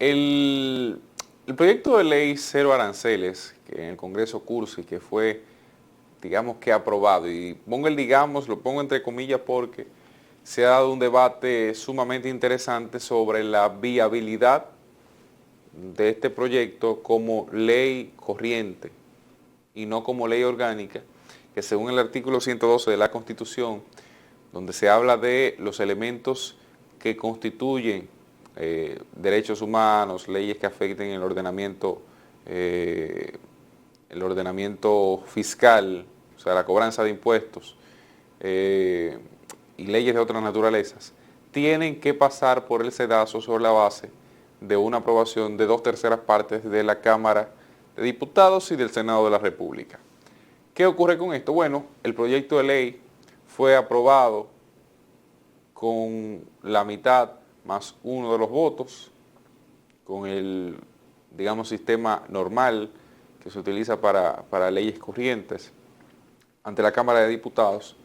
El proyecto de ley cero aranceles que en el Congreso cursa y que fue, digamos que aprobado, y pongo el digamos, lo pongo entre comillas porque se ha dado un debate sumamente interesante sobre la viabilidad de este proyecto como ley corriente y no como ley orgánica, que según el artículo 112 de la Constitución, donde se habla de los elementos que constituyen derechos humanos, leyes que afecten el ordenamiento fiscal, o sea, la cobranza de impuestos y leyes de otras naturalezas, tienen que pasar por el sedazo sobre la base de una aprobación de 2/3 de la Cámara de Diputados y del Senado de la República. ¿Qué ocurre con esto? Bueno, el proyecto de ley fue aprobado con la mitad más uno de los votos, con el, digamos, sistema normal que se utiliza para leyes corrientes ante la Cámara de Diputados,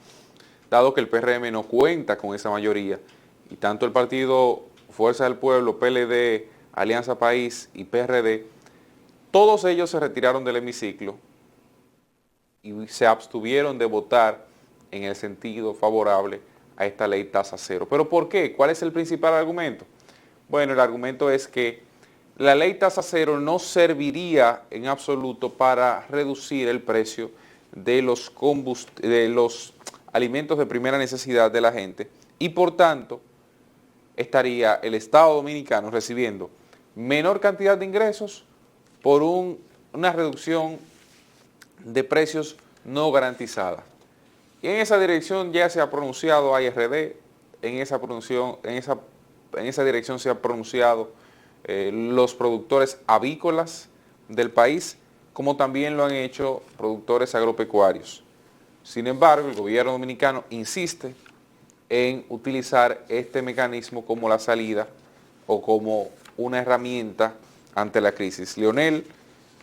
dado que el PRM no cuenta con esa mayoría y tanto el partido Fuerza del Pueblo, PLD, Alianza País y PRD, todos ellos se retiraron del hemiciclo y se abstuvieron de votar en el sentido favorable a esta ley tasa cero. ¿Pero por qué? ¿Cuál es el principal argumento? Bueno, el argumento es que la ley tasa cero no serviría en absoluto para reducir el precio de los alimentos de primera necesidad de la gente y por tanto estaría el Estado Dominicano recibiendo menor cantidad de ingresos por una reducción de precios no garantizada. Y en esa dirección ya se ha pronunciado ARD, en esa dirección se han pronunciado los productores avícolas del país, como también lo han hecho productores agropecuarios. Sin embargo, el gobierno dominicano insiste en utilizar este mecanismo como la salida o como una herramienta ante la crisis. Leonel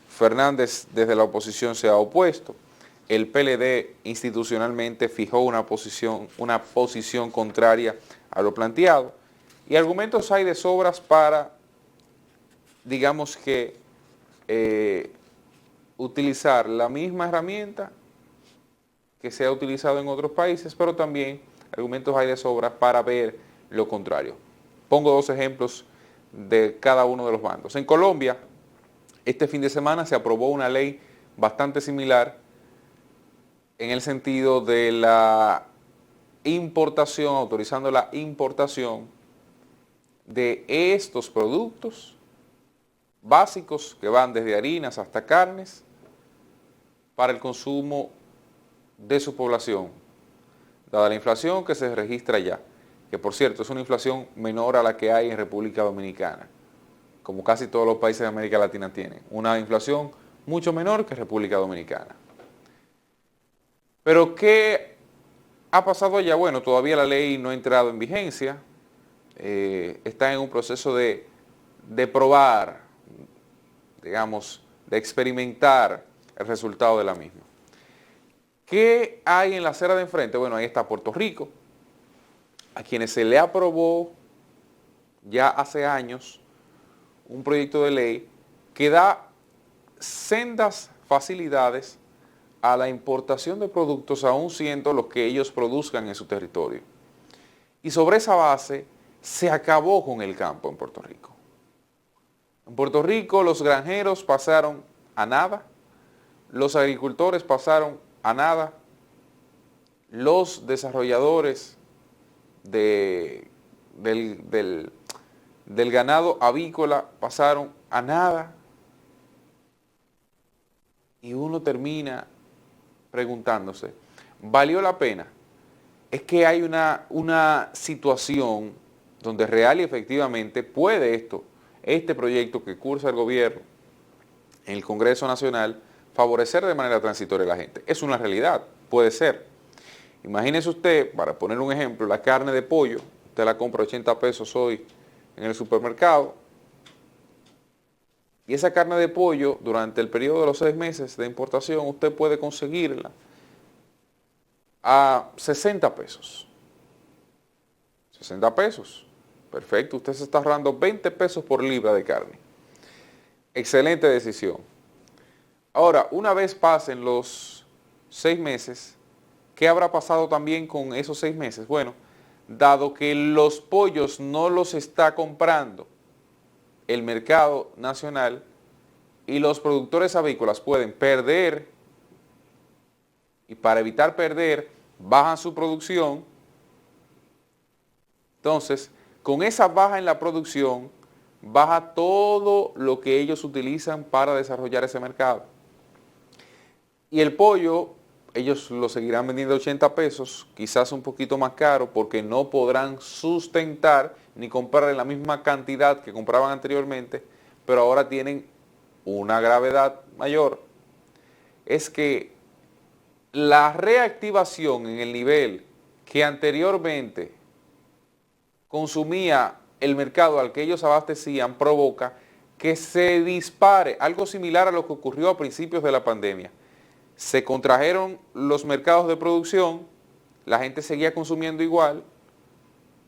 Fernández desde la oposición se ha opuesto. El PLD institucionalmente fijó una posición contraria a lo planteado. Y argumentos hay de sobras para, digamos que, utilizar la misma herramienta que se ha utilizado en otros países, pero también argumentos hay de sobras para ver lo contrario. Pongo dos ejemplos de cada uno de los bandos. En Colombia, este fin de semana se aprobó una ley bastante similar en el sentido de la importación, autorizando la importación de estos productos básicos que van desde harinas hasta carnes para el consumo de su población, dada la inflación que se registra allá, que por cierto es una inflación menor a la que hay en República Dominicana, como casi todos los países de América Latina tienen, una inflación mucho menor que República Dominicana. Pero ¿qué ha pasado allá? Bueno, todavía la ley no ha entrado en vigencia, está en un proceso de probar, digamos, de experimentar el resultado de la misma. ¿Qué hay en la acera de enfrente? Bueno, ahí está Puerto Rico, a quienes se le aprobó ya hace años un proyecto de ley que da sendas facilidades a la importación de productos aun siendo los que ellos produzcan en su territorio. Y sobre esa base se acabó con el campo en Puerto Rico. En Puerto Rico los granjeros pasaron a nada, los agricultores pasaron a nada, los desarrolladores del ganado avícola pasaron a nada, y uno termina preguntándose, ¿valió la pena? Es que hay una situación donde real y efectivamente puede este proyecto que cursa el gobierno en el Congreso Nacional, favorecer de manera transitoria a la gente. Es una realidad, puede ser. Imagínese usted, para poner un ejemplo, la carne de pollo, usted la compra 80 pesos hoy en el supermercado, y esa carne de pollo, durante el periodo de los 6 meses de importación, usted puede conseguirla a 60 pesos. 60 pesos. Perfecto, usted se está ahorrando 20 pesos por libra de carne. Excelente decisión. Ahora, una vez pasen los 6 meses, ¿qué habrá pasado también con esos 6 meses? Bueno, dado que los pollos no los está comprando el mercado nacional y los productores avícolas pueden perder, y para evitar perder, bajan su producción. Entonces, con esa baja en la producción, baja todo lo que ellos utilizan para desarrollar ese mercado. Y el pollo, ellos lo seguirán vendiendo a 80 pesos, quizás un poquito más caro, porque no podrán sustentar ni comprar en la misma cantidad que compraban anteriormente, pero ahora tienen una gravedad mayor. Es que la reactivación en el nivel que anteriormente consumía el mercado al que ellos abastecían provoca que se dispare, algo similar a lo que ocurrió a principios de la pandemia. Se contrajeron los mercados de producción, la gente seguía consumiendo igual,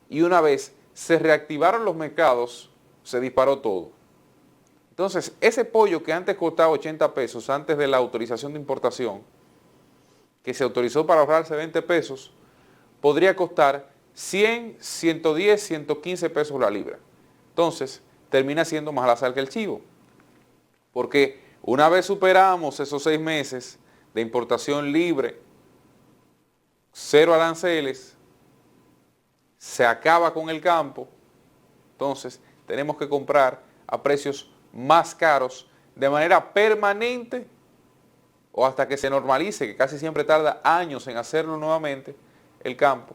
y una vez se reactivaron los mercados, se disparó todo. Entonces, ese pollo que antes costaba 80 pesos, antes de la autorización de importación, que se autorizó para ahorrarse 20 pesos, podría costar 100, 110, 115 pesos la libra. Entonces, termina siendo más la sal que el chivo. Porque una vez superamos esos 6 meses de importación libre, 0 aranceles, se acaba con el campo, entonces tenemos que comprar a precios más caros de manera permanente o hasta que se normalice, que casi siempre tarda años en hacerlo nuevamente, el campo.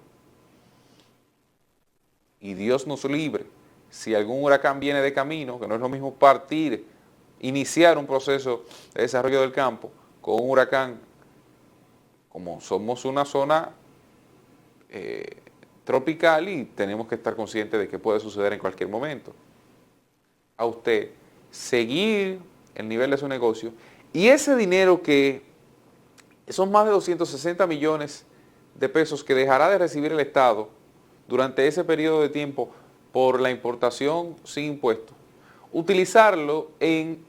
Y Dios nos libre, si algún huracán viene de camino, que no es lo mismo partir, iniciar un proceso de desarrollo del campo con un huracán, como somos una zona tropical y tenemos que estar conscientes de que puede suceder en cualquier momento. A usted seguir el nivel de su negocio y ese dinero que son más de 260 millones de pesos que dejará de recibir el Estado durante ese periodo de tiempo por la importación sin impuestos, utilizarlo en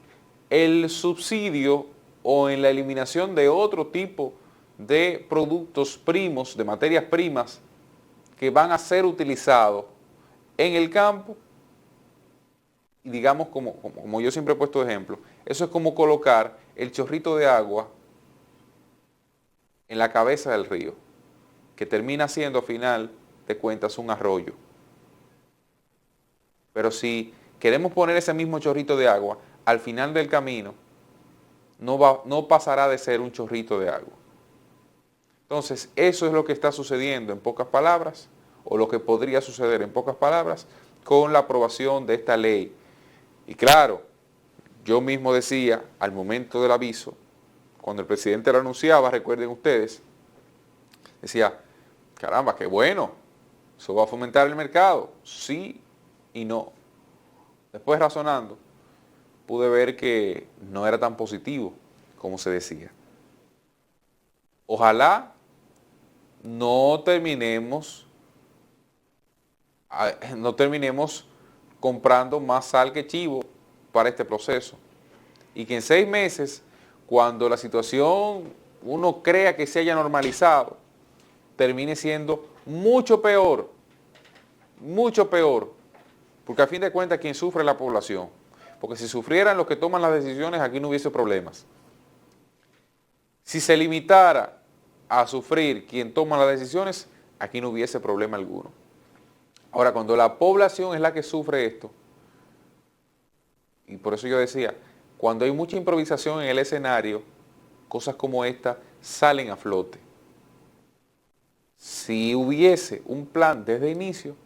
el subsidio o en la eliminación de otro tipo de productos primos, de materias primas que van a ser utilizados en el campo. Y digamos, como yo siempre he puesto de ejemplo, eso es como colocar el chorrito de agua en la cabeza del río, que termina siendo a final de cuentas un arroyo. Pero si queremos poner ese mismo chorrito de agua, al final del camino no pasará de ser un chorrito de agua. Entonces, eso es lo que está sucediendo en pocas palabras, o lo que podría suceder en pocas palabras, con la aprobación de esta ley. Y claro, yo mismo decía, al momento del aviso, cuando el presidente lo anunciaba, recuerden ustedes, decía, caramba, qué bueno, eso va a fomentar el mercado, sí y no. Después razonando, pude ver que no era tan positivo como se decía. Ojalá no terminemos comprando más sal que chivo para este proceso. Y que en 6 meses, cuando la situación uno crea que se haya normalizado, termine siendo mucho peor, porque a fin de cuentas quien sufre es la población. Porque si sufrieran los que toman las decisiones, aquí no hubiese problemas. Si se limitara a sufrir quien toma las decisiones, aquí no hubiese problema alguno. Ahora, cuando la población es la que sufre esto, y por eso yo decía, cuando hay mucha improvisación en el escenario, cosas como esta salen a flote. Si hubiese un plan desde el inicio,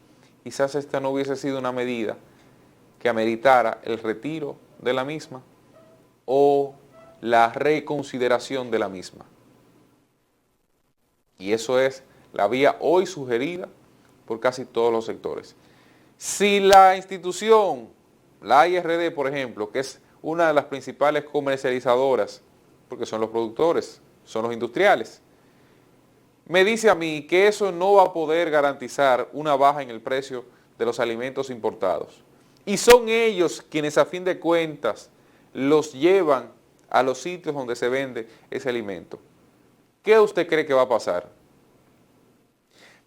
quizás esta no hubiese sido una medida que ameritara el retiro de la misma o la reconsideración de la misma. Y eso es la vía hoy sugerida por casi todos los sectores. Si la institución, la IRD, por ejemplo, que es una de las principales comercializadoras, porque son los productores, son los industriales, me dice a mí que eso no va a poder garantizar una baja en el precio de los alimentos importados. Y son ellos quienes a fin de cuentas los llevan a los sitios donde se vende ese alimento. ¿Qué usted cree que va a pasar?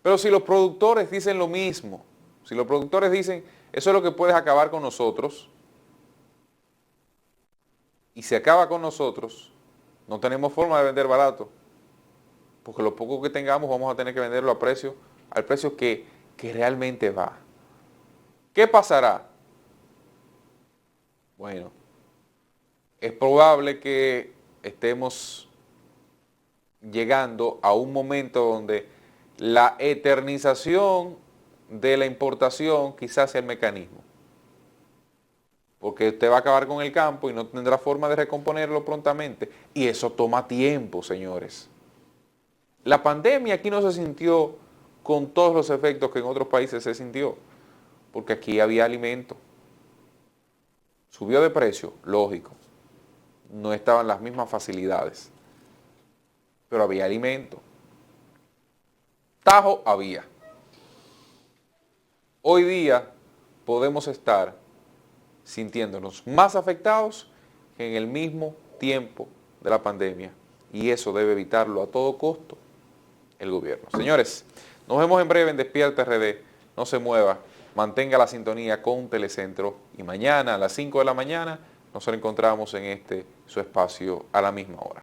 Pero si los productores dicen lo mismo, si los productores dicen, eso es lo que puedes acabar con nosotros, y se acaba con nosotros, no tenemos forma de vender barato, porque lo poco que tengamos vamos a tener que venderlo al precio que realmente va. ¿Qué pasará? Bueno, es probable que estemos llegando a un momento donde la eternización de la importación quizás sea el mecanismo. Porque usted va a acabar con el campo y no tendrá forma de recomponerlo prontamente. Y eso toma tiempo, señores. La pandemia aquí no se sintió con todos los efectos que en otros países se sintió, porque aquí había alimento. Subió de precio, lógico. No estaban las mismas facilidades, pero había alimento. Tajo había. Hoy día podemos estar sintiéndonos más afectados que en el mismo tiempo de la pandemia, y eso debe evitarlo a todo costo el gobierno. Señores, nos vemos en breve en Despierta RD. No se mueva, mantenga la sintonía con Telecentro, y mañana a las 5 de la mañana nos encontramos en su espacio a la misma hora.